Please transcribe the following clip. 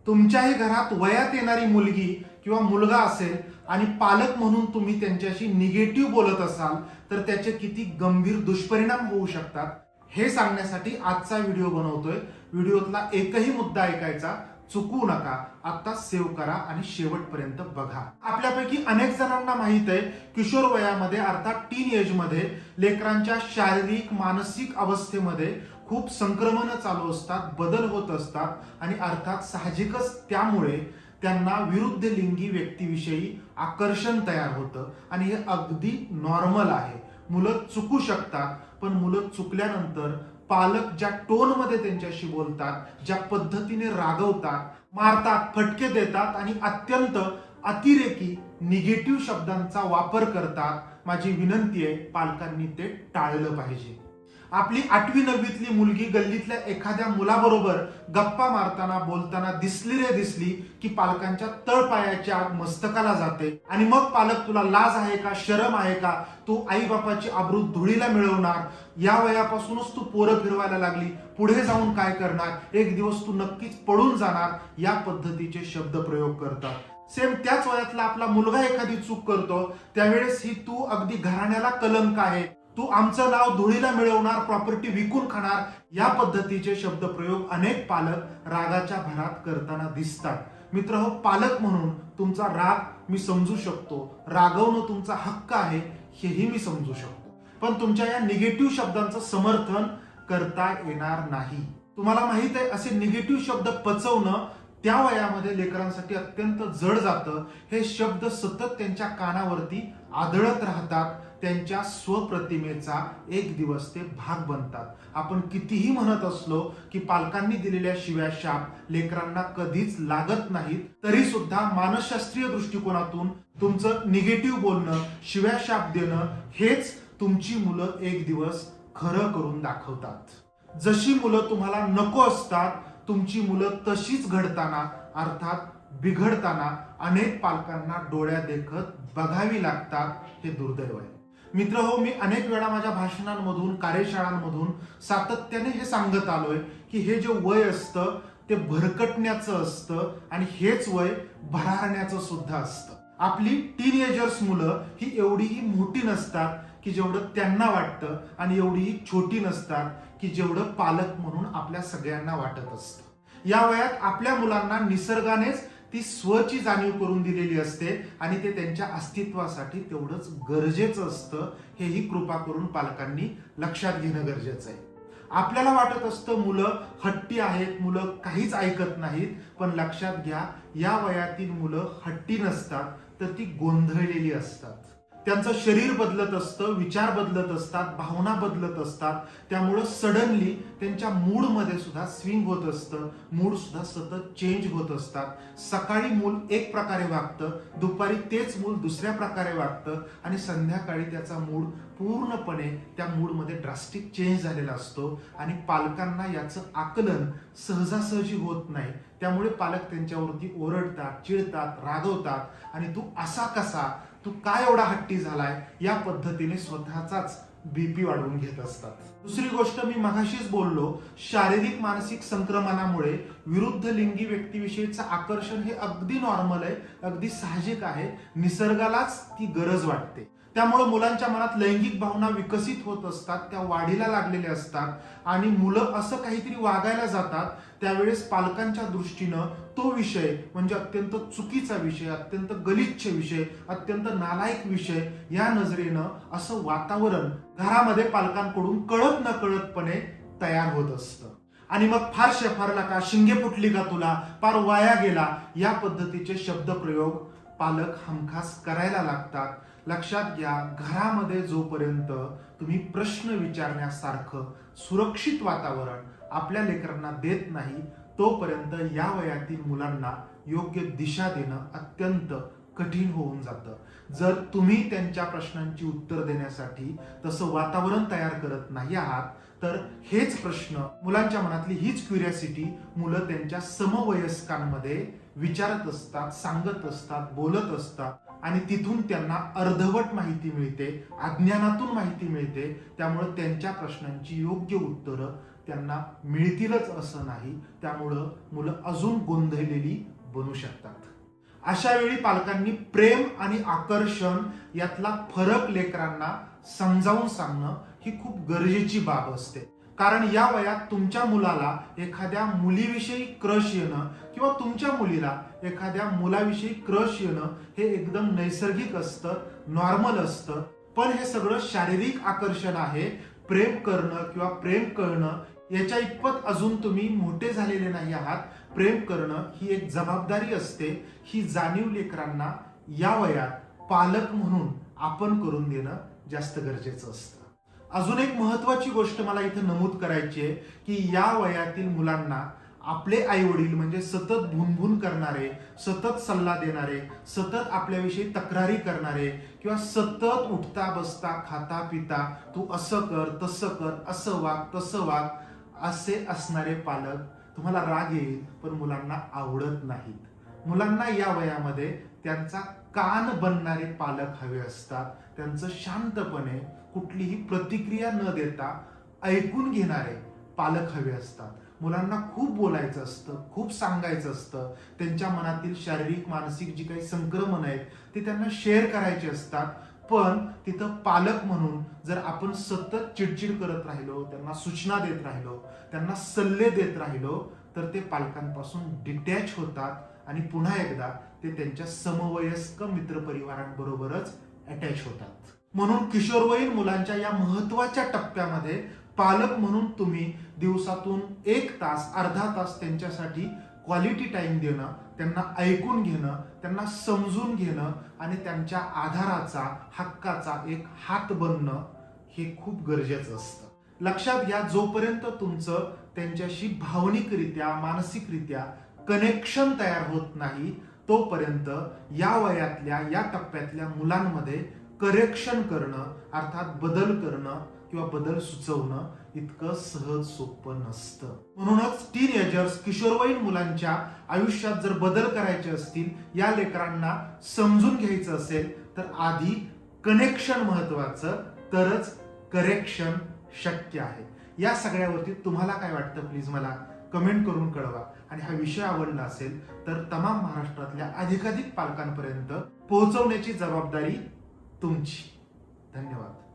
तुमच्याही घरात वयात येणारी मुलगी किंवा मुलगा असेल आणि पालक म्हणून तुम्ही त्यांच्याशी निगेटिव्ह बोलत असाल तर त्याचे किती गंभीर दुष्परिणाम होऊ शकतात हे सांगण्यासाठी आजचा व्हिडिओ बनवतोय. व्हिडिओतला एकही मुद्दा ऐकायचा चुकू नका. आता सेव्ह करा आणि शेवटपर्यंत बघा. आपल्यापैकी अनेक जणांना माहित आहे किशोर वयामध्ये अर्थात टीन एज मध्ये लेकरांच्या शारीरिक मानसिक अवस्थेमध्ये खूप संक्रमण चालू असतात, बदल होत असतात आणि अर्थात साहजिकच त्यामुळे त्यांना विरुद्ध लिंगी व्यक्तीविषयी आकर्षण तयार होतं आणि हे अगदी नॉर्मल आहे. मुलं चुकू शकतात, पण मुलं चुकल्यानंतर पालक ज्या टोन मध्ये त्यांच्याशी बोलतात, ज्या पद्धतीने रागवतात, मारतात, फटके देतात आणि अत्यंत अतिरेकी निगेटिव्ह शब्दांचा वापर करतात. माझी विनंती आहे पालकांनी ते टाळलं पाहिजे. आपली 8वी-9वीतली मुलगी गल्लीतल्या एखाद्या मुलाबरोबर गप्पा मारताना बोलताना दिसली की पालकांच्या तळपायाच्या मस्तकाला जाते आणि मग पालक तुला लाज आहे का, शरम आहे का, तू आई बापाची आबरू धुळीला मिळवणार, या वयापासूनच तू पोरं फिरवायला लागली, पुढे जाऊन काय करणार, एक दिवस तू नक्कीच पळून जाणार, या पद्धतीचे शब्द प्रयोग करतात. सेम त्याच वयातला आपला मुलगा एखादी चूक करतो त्यावेळेस ही तू अगदी घराण्याला कलंक आहे, तू आमचं नाव धुळीला मिळवणार, प्रॉपर्टी विकून खाणार, या पद्धतीचे शब्द प्रयोग अनेक पालक रागाच्या भरात करताना दिसतात. मित्रहो, पालक म्हणून तुमचा राग मी समजू शकतो, रागवणं तुमचा हक्क आहे हेही मी समजू शकतो, पण तुमच्या या निगेटिव्ह शब्दांचं समर्थन करता येणार नाही. तुम्हाला माहित आहे असे निगेटिव्ह शब्द पचवणं त्या वयामध्ये लेकरांसाठी अत्यंत जड जातं. हे शब्द सतत त्यांच्या कानावरती आदळत राहतात, त्यांच्या स्वप्रतिमेचा एक दिवस ते भाग बनतात. आपण कितीही म्हणत असलो की पालकांनी दिलेल्या शिव्या शाप लेकरांना कधीच लागत नाहीत, तरी सुद्धा मानसशास्त्रीय दृष्टिकोनातून तुमचं निगेटिव्ह बोलणं, शिव्या शाप देणं हेच तुमची मुलं एक दिवस खरं करून दाखवतात. जशी मुलं तुम्हाला नको असतात तुमची मुलं तशीच घडताना अर्थात बिघडताना अनेक पालकांना डोळ्या देखत बघावी लागतात. हे दुर्दैव आहे. मित्रहो, मी अनेक वेळा माझ्या भाषणांमधून, कार्यशाळांमधून सातत्याने हे सांगत आलोय की हे जे वय असतं ते भरकटण्याचं असतं आणि हेच वय भरारण्याचं सुद्धा असतं. आपली टीनएजर्स मुलं ही एवढीही मोठी नसतात की जेवढं त्यांना वाटतं आणि एवढीही छोटी नसतात की जेवढं पालक म्हणून आपल्या सगळ्यांना वाटत असतं. या वयात आपल्या मुलांना निसर्गानेच ती स्वची जाणीव करून दिलेली असते आणि ते त्यांच्या अस्तित्वासाठी तेवढंच गरजेचं असतं. हेही कृपा करून पालकांनी लक्षात घेणं गरजेचं आहे. आपल्याला वाटत असतं मुलं हट्टी आहेत, मुलं काहीच ऐकत नाहीत, पण लक्षात घ्या या वयातील मुलं हट्टी नसतात, तर ती गोंधळलेली असतात. त्यांचं शरीर बदलत असतं, विचार बदलत असतात, भावना बदलत असतात. त्यामुळं सडनली त्यांच्या मूडमध्ये सुद्धा स्विंग होत असतं, मूड सुद्धा सतत चेंज होत असतात. सकाळी मूल एक प्रकारे वागतं, दुपारी तेच मूल दुसऱ्या प्रकारे वागतं आणि संध्याकाळी त्याचा मूड पूर्णपणे त्या मूडमध्ये ड्रास्टिक चेंज झालेला असतो आणि पालकांना याचं आकलन सहजासहजी होत नाही. त्यामुळे पालक त्यांच्यावरती ओरडतात, चिडतात, रागवतात आणि तू असा कसा, तू काय एवढा हट्टी झालाय, या पद्धतीने स्वतःचाच बीपी वाढवून घेत असतात. दुसरी गोष्ट मी मगाशीच बोललो, शारीरिक मानसिक संक्रमणामुळे विरुद्ध लिंगी व्यक्तीविषयीचं आकर्षण हे अगदी नॉर्मल आहे, अगदी साहजिक आहे. निसर्गालाच ती गरज वाटते. त्यामुळे मुलांच्या मनात लैंगिक भावना विकसित होत असतात, त्या वाढीला लागलेल्या असतात आणि मुलं असं काहीतरी वागायला जातात त्यावेळेस पालकांच्या दृष्टीनं तो विषय म्हणजे अत्यंत चुकीचा विषय, अत्यंत गलिच्छ विषय, अत्यंत नालायक विषय या नजरेनं असं वातावरण घरामध्ये पालकांकडून कळत न कळतपणे तयार होत असतं आणि मग फार शेफारला का, शिंगे फुटली का तुला, फार वाया गेला, या पद्धतीचे शब्दप्रयोग पालक हमखास करायला लागतात. लक्षात घ्या, घरामध्ये जोपर्यंत तुम्ही प्रश्न विचारण्यासारखं सुरक्षित वातावरण आपल्या लेकरांना देत नाही तोपर्यंत या वयातील मुलांना योग्य दिशा देणं अत्यंत कठीण होऊन जातं. जर तुम्ही त्यांच्या प्रश्नांची उत्तर देण्यासाठी तसं वातावरण तयार करत नाही आहात तर हेच प्रश्न, मुलांच्या मनातली हीच क्युरिओसिटी मुलं त्यांच्या समवयस्कांमध्ये विचारत असतात, सांगत असतात, बोलत असतात आणि तिथून त्यांना अर्धवट माहिती मिळते, अज्ञानातून माहिती मिळते. त्यामुळे त्यांच्या प्रश्नांची योग्य उत्तरं त्यांना मिळतीलच असं नाही, त्यामुळं मुलं अजून गोंधळलेली बनू शकतात. अशा वेळी पालकांनी प्रेम आणि आकर्षण यातला फरक लेकरांना समजावून सांगणं ही खूप गरजेची बाब असते. कारण या वयात तुमच्या मुलाला एखाद्या मुलीविषयी क्रश येणं किंवा तुमच्या मुलीला एखाद्या मुलाविषयी क्रश येणं हे एकदम नैसर्गिक असतं, नॉर्मल असतं. पण हे सगळं शारीरिक आकर्षण आहे. प्रेम करणं किंवा प्रेम कळणं याच्या इतपत अजून तुम्ही मोठे झालेले नाही आहात. प्रेम करणं ही एक जबाबदारी असते. ही जाणीव लेकरांना या वयात पालक म्हणून आपण करून देणं जास्त गरजेचं असतं. अजून एक महत्वाची गोष्ट मला इथं नमूद करायची आहे की या वयातील मुलांना आपले आई वडील म्हणजे सतत भुनभुन करणारे, सतत सल्ला देणारे, सतत आपल्याविषयी तक्रारी करणारे किंवा सतत उठता बसता खाता पिता तू असं कर तसं कर, असं वाग तसं वाग असे असणारे पालक तुम्हाला राग येईल पण मुलांना आवडत नाहीत. मुलांना या वयामध्ये त्यांचा कान बनणारे पालक हवे असतात. त्यांचं शांतपणे कुठलीही प्रतिक्रिया न देता ऐकून घेणारे पालक हवे असतात. मुलांना खूप बोलायचं असतं, खूप सांगायचं असतं. त्यांच्या मनातील शारीरिक मानसिक जी काही संक्रमण आहेत ते त्यांना शेअर करायचे असतात. पण तिथं पालक म्हणून जर आपण सतत चिडचिड करत राहिलो, त्यांना सूचना देत राहिलो, त्यांना सल्ले देत राहिलो तर ते पालकांपासून डिटॅच होतात आणि पुन्हा एकदा ते त्यांच्या समवयस्क मित्रपरिवारांबरोबरच अटॅच होतात. म्हणून किशोरवयीन मुलांच्या या महत्वाच्या टप्प्यामध्ये पालक म्हणून तुम्ही दिवसातून 1 तास अर्धा तास त्यांच्यासाठी क्वालिटी टाइम देणं, त्यांना ऐकून घेणं, त्यांना समजून घेणं आणि त्यांच्या आधाराचा हक्काचा एक हात बनणं हे खूप गरजेचं असतं. लक्षात घ्या, जोपर्यंत तुमचं त्यांच्याशी भावनिकरित्या मानसिकरित्या कनेक्शन तयार होत नाही तोपर्यंत या वयातल्या या टप्प्यातल्या मुलांमध्ये करेक्शन करणं अर्थात बदल करणं किंवा बदल सुचवणं इतकं सहज सोपं नसतं. म्हणूनच टीनएजर्स किशोरवयीन मुलांच्या आयुष्यात जर बदल करायचे असतील, या लेकरांना समजून घ्यायचं असेल तर आधी कनेक्शन महत्वाचं, तरच करेक्शन शक्य आहे. या सगळ्यावरती तुम्हाला काय वाटतं प्लीज मला कमेंट करून कळवा. आणि हा विषय आवडला असेल तर तमाम महाराष्ट्रातल्या अधिकाधिक पालकांपर्यंत पोहोचवण्याची जबाबदारी तुमची. धन्यवाद.